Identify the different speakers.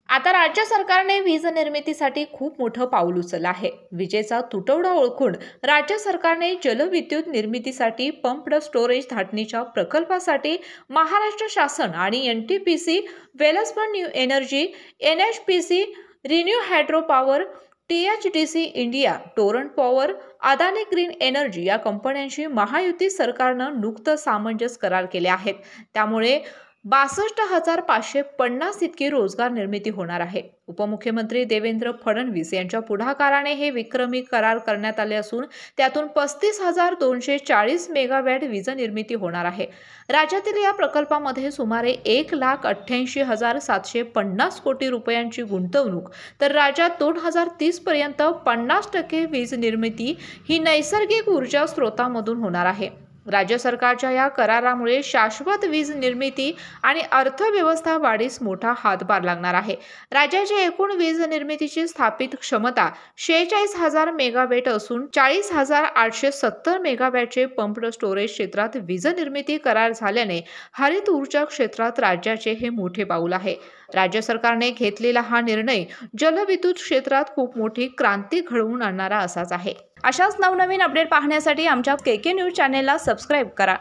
Speaker 1: आता राज्य सरकारने वीज निर्मितीसाठी खूप मोठं पाऊल उचललं आहे। विजेचा तुटवडा ओळखून राज्य सरकारने जलविद्युत निर्मितीसाठी पंप्ड स्टोरेज धाटणीच्या प्रकल्पासाठी महाराष्ट्र शासन आणि NTPC, Welspun new energy, NHPC, renew hydro power, THDC India, Torrent power, Adani green energy या कंपन्यांशी महायुती सरकारनं नुकतंच सामंजस्य करार केले आहेत। त्यामुळे 62,550 इतकी रोजगार निर्मिती होणार आहे। उपमुख्यमंत्री देवेंद्र फडणवीस यांच्या पुढाकाराने हे विक्रमी करार करण्यात आले असून त्यातून 35,240 मेगावॅट वीज निर्मिती होणार आहे। राज्यातील या प्रकल्पामध्ये सुमारे 1,88,750 कोटी रुपयांची गुंतवणूक, तर राज्यात 2030 पर्यंत 50% वीज निर्मिती ही नैसर्गिक ऊर्जा स्रोतांमधून होणार आहे। राज्य सरकारच्या या करारामुळे शाश्वत वीज निर्मिती आणि अर्थव्यवस्था वाढीस मोठा हातभार लागणार आहे। राज्याची एकूण वीज निर्मितीची स्थापित क्षमता 46,000 मेगावॅट असून 40,870 मेगावॅटचे पंप्ड स्टोरेज क्षेत्रात वीज निर्मिती करार झाल्याने हरित ऊर्जा क्षेत्रात राज्याचे हे मोठे पाऊल आहे। राज्य सरकारने घेतलेला हा निर्णय जलविद्युत क्षेत्रात खूप मोठी क्रांती घडवून आणणारा असाच आहे। अशाच नवनवीन अपडेट पाहण्यासाठी आमच्या केके न्यूज चॅनेलला सबस्क्राईब करा।